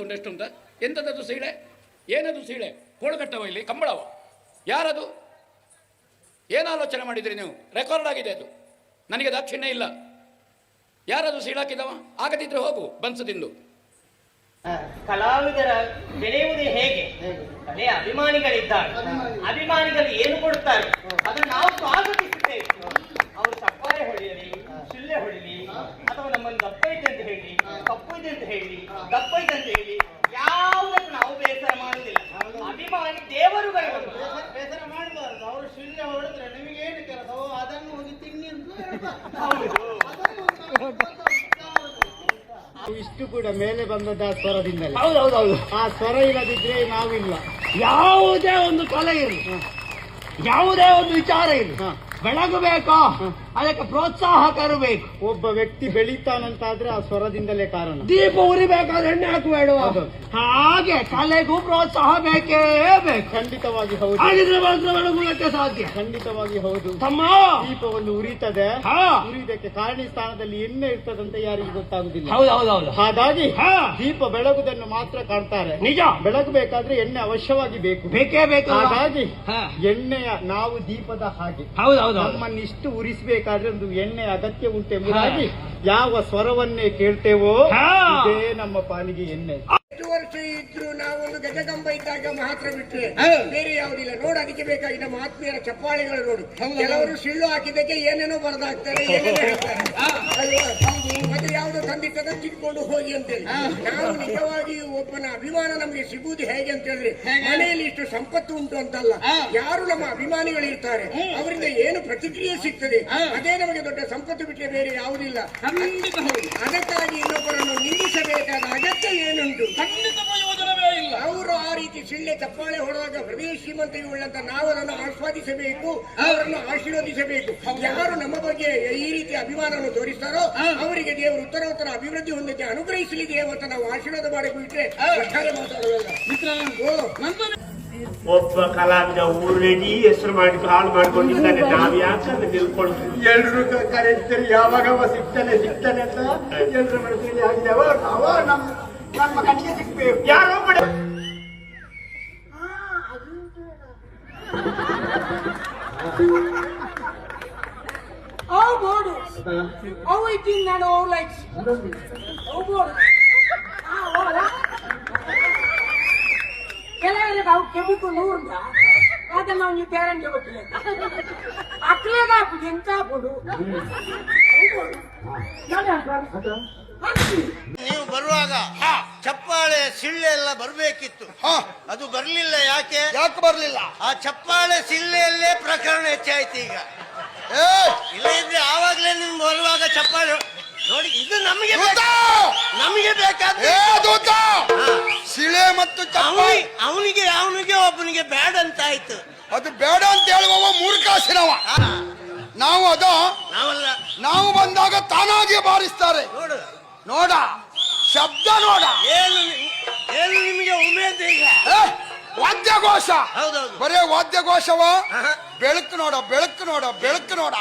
ಎಷ್ಟು ಅಂತ ಎಂಥದ್ದು ಸೀಳೆ ಏನದು ಸೀಳೆ ಕೋಳುಗಟ್ಟವ ಇಲ್ಲಿ ಕಂಬಳವ ಯಾರದು ಏನು ಆಲೋಚನೆ ಮಾಡಿದ್ರಿ ನೀವು ರೆಕಾರ್ಡ್ ಆಗಿದೆ ಅದು ನನಗೆ ದಾಕ್ಷಿಣ್ಯ ಇಲ್ಲ ಯಾರದು ಸೀಳಾಕಿದವ ಆಗದಿದ್ರೆ ಹೋಗು ಬನ್ಸದಿಂದು ಕಲಾವಿದರ ಬೆಳೆಯುವುದು ಹೇಗೆ ಕಲೆ ಅಭಿಮಾನಿಗಳಿದ್ದಾರೆ ಅಭಿಮಾನಿಗಳು ಏನು ಕೊಡುತ್ತಾರೆ ಅದನ್ನು ನಾವು ಸ್ವಾಗತಿಸುತ್ತೇವೆ ಅವರು ಚಪ್ಪಾಳೆ ಹೊಡೆಯಲಿ ಶಿಳ್ಳೆ ಹೊಡಿಲಿ ಅಥವಾ ನಮ್ಮನ್ನು ದಪ್ಪ ಇದೆ ಅಂತ ಹೇಳಿ ಕಪ್ಪು ಇದೆ ಅಂತ ಹೇಳಿ ದಪ್ಪ ಇದೆ ಅಂತ ಹೇಳಿ ಯಾವುದಕ್ಕೂ ನಾವು ಬೇಸರ ಮಾಡುವುದಿಲ್ಲ ಅಭಿಮಾನಿ ದೇವರುಗಳು ಬೇಸರ ಮಾಡಬಾರದು ಅವರು ಶಿಳ್ಳೆ ಹೊಡೆದ್ರೆ ನಿಮಗೆ ಏನು ಕೆಲಸವೋ ಅದನ್ನು ಹೋಗಿ ತಿನ್ನಿ ಅಂತ ಇಷ್ಟು ಕೂಡ ಮೇಲೆ ಬಂದದ ಸ್ವರದಿಂದಲೇ ಹೌದೌದೌದು ಆ ಸ್ವರ ಇಲ್ಲದಿದ್ರೆ ನಾವಿಲ್ಲ ಯಾವುದೇ ಒಂದು ಕಲೆ ಇರಲಿ ಯಾವುದೇ ಒಂದು ವಿಚಾರ ಇರಲಿ ಬೆಳಗಬೇಕು ಅದಕ್ಕೆ ಪ್ರೋತ್ಸಾಹ ತರಬೇಕು ಒಬ್ಬ ವ್ಯಕ್ತಿ ಬೆಳೀತಾನಂತಾದ್ರೆ ಆ ಸ್ವರದಿಂದಲೇ ಕಾರಣ ದೀಪ ಉರಿಬೇಕಾದ್ರೆ ಎಣ್ಣೆ ಹಾಕಬೇಡ ಹಾಗೆ ಕಲೆಗೂ ಪ್ರೋತ್ಸಾಹ ಬೇಕೇ ಬೇಕು ಖಂಡಿತವಾಗಿ ಹೌದು ಹಾಗಿದ್ರೆ ಮಾತ್ರ ಬೆಳಗುವುದಕ್ಕೆ ಸಾಧ್ಯ ಖಂಡಿತವಾಗಿ ಹೌದು ತಮ್ಮ ದೀಪವನ್ನು ಉರಿತದೆ ಉರಿದಕ್ಕೆ ಕಾರಣಿ ಸ್ಥಾನದಲ್ಲಿ ಎಣ್ಣೆ ಇರ್ತದಂತ ಯಾರಿಗೂ ಗೊತ್ತಾಗುದಿಲ್ಲ ಹೌದೌದೌದು ಹಾಗಾಗಿ ದೀಪ ಬೆಳಗುವುದನ್ನು ಮಾತ್ರ ಕಾಣ್ತಾರೆ ನಿಜ ಬೆಳಗಬೇಕಾದ್ರೆ ಎಣ್ಣೆ ಅವಶ್ಯವಾಗಿ ಬೇಕು ಬೇಕೇ ಬೇಕು ಹಾಗಾಗಿ ಎಣ್ಣೆಯ ನಾವು ದೀಪದ ಹಾಗೆ ಹೌದೌದು ನಮ್ಮನ್ನಿಷ್ಟು ಉರಿಸಬೇಕಾದ್ರೆ ಒಂದು ಎಣ್ಣೆ ಅಗತ್ಯ ಉಂಟೆಂಬುದಾಗಿ ಯಾವ ಸ್ವರವನ್ನೇ ಕೇಳ್ತೇವೋ ಇದೇ ನಮ್ಮ ಪಾಲಿಗೆ ಎಣ್ಣೆ. ಎಷ್ಟು ವರ್ಷ ಇದ್ರು ನಾವೊಂದು ಗಜಗಂಬ ಇದ್ದಾಗ ಮಾತ್ರ ಬಿಟ್ರೆ ಬೇರೆ ಯಾವುದಿಲ್ಲ ನೋಡು. ಅದಕ್ಕೆ ಬೇಕಾಗಿ ನಮ್ಮ ಆತ್ಮೀಯರ ಚಪ್ಪಾಳೆಗಳು ನೋಡು. ಕೆಲವರು ಸಿಳ್ಳು ಹಾಕಿದ್ದಕ್ಕೆ ಏನೇನೋ ಬರೆದಾಕ್ತಾರೆ ಏನೇನೋ ಹೇಳ್ತಾರೆ ಅಲ್ವಾ. ಮತ್ತೆ ಯಾವ್ದು ತಂದಿಟ್ಟದ ತಿಳ್ಕೊಂಡು ಹೋಗಿ ಅಂತೇಳಿ ನಾವು ನಿಜವಾಗಿ ಒಬ್ಬನ ಅಭಿಮಾನ ನಮ್ಗೆ ಸಿಗುವುದು ಹೇಗೆ ಅಂತ ಹೇಳಿದ್ರೆ ಮನೆಯಲ್ಲಿ ಇಷ್ಟು ಸಂಪತ್ತು ಉಂಟು ಅಂತಲ್ಲ, ಯಾರು ನಮ್ಮ ಅಭಿಮಾನಿಗಳು ಇರ್ತಾರೆ ಅವರಿಂದ ಏನು ಪ್ರತಿಕ್ರಿಯೆ ಸಿಗ್ತದೆ ಅದೇ ನಮಗೆ ದೊಡ್ಡ ಸಂಪತ್ತು ಬಿಟ್ಟರೆ ಬೇರೆ ಯಾವುದಿಲ್ಲ. ಅದಕ್ಕಾಗಿ ಇನ್ನೊಬ್ಬರನ್ನು ನಿಂದಿಸಬೇಕಾದ ಅಗತ್ಯ ಏನುಂಟು? ಅವರು ಆ ರೀತಿ ಸಿಳ್ಳೆ ಚಪ್ಪಾಳೆ ಹೊಡೆದಾಗ ಹೃದಯ ಶ್ರೀಮಂತಿಯುಳ್ಳಂತ ನಾವು ಅದನ್ನು ಆಸ್ವಾದಿಸಬೇಕು, ಅವರನ್ನು ಆಶೀರ್ವದಿಸಬೇಕು. ಯಾರು ನಮ್ಮ ಬಗ್ಗೆ ಈ ರೀತಿ ಅಭಿಮಾನವನ್ನು ತೋರಿಸ್ತಾರೋ ಅವರಿಗೆ ದೇವರು ಉತ್ತರೋತ್ತರ ಅಭಿವೃದ್ಧಿ ಹೊಂದಕ್ಕೆ ಅನುಗ್ರಹಿಸಲಿ ದೇವ ಅಂತ ನಾವು ಆಶೀರ್ವಾದ ಮಾಡಿಬಿಟ್ರೆ ಒಟ್ಟಾರೆ ಮಾತಾಡೋದಲ್ಲ. ಒಬ್ಬ ಕಲಾವಿದ ಊರಿಡೀ ಹೆಸರು ಮಾಡಿ ಹಾಳು ಮಾಡ್ಕೊಂಡಿದ್ದಾನೆ. ನಾವ್ ಯಾಕಂದ್ರೆ ನಿಲ್ಕೊಂಡು ಎಲ್ರು ಕರೀತಾರೆ ಯಾವಾಗ ಸಿಗ್ತಾನೆ ಅಂತ ಎಲ್ರು ಮನಸ್ಸಿಗೆ ಆಗಿದೆ ನಮ್ಮ ಕಣ್ಣಿಗೆ ಸಿಗ್ಬೇಕು. ಯಾರೋ ಬಿಡ How bored? How eating and how lights? How bored? ಕೆಲವರಿಗೆ ಅವು ಕೆಮಿಕಲ್ ನೂರುಂಟ ಅದನ್ನ ನೀವು ಗ್ಯಾರಂಟಿ ಗೊತ್ತಿಲ್ಲ. ಅಕ್ಲೇಗ ಹಾಕುದು ಎಂತ ಹಾಕುದು ನೀವು ಬರುವಾಗ ಚಪ್ಪಾಳೆ ಸಿಳ್ಳೆ ಎಲ್ಲ ಬರ್ಬೇಕಿತ್ತು, ಅದು ಬರ್ಲಿಲ್ಲ. ಯಾಕೆ ಬರ್ಲಿಲ್ಲ? ಆ ಚಪ್ಪಾಳೆ ಸಿಳ್ಳೆಯಲ್ಲೇ ಪ್ರಕರಣ ಹೆಚ್ಚಾಯ್ತು ಈಗ. ಇಲ್ಲ ಇದ್ರೆ ಆವಾಗ್ಲೇ ನಿಮ್ಗೆ ಬರುವಾಗ ಚಪ್ಪಾಳೆ ನೋಡಿ. ಇದು ನಮಗೆ ಬೇಕಾದ ಶಿಲೆ ಮತ್ತು ಅವನಿಗೆ ಒಬ್ಬನಿಗೆ ಬೇಡ ಅಂತ ಆಯ್ತು. ಅದು ಬೇಡ ಅಂತ ಹೇಳುವವ ಮೂರ್ಖಾಸಿನವ. ನಾವು ನಾವಲ್ಲ, ನಾವು ಬಂದಾಗ ತಾನಾಗಿ ಬಾರಿಸ್ತಾರೆ. ನೋಡ ಶಬ್ದ ನೋಡ ಏನು ನಿಮಗೆ ಉಮೇದ್ ಈಗ ವಾದ್ಯಘೋಷ. ಹೌದೌದು, ಬರೇ ವಾದ್ಯಘೋಷವ. ಬೆಳಕು ನೋಡ.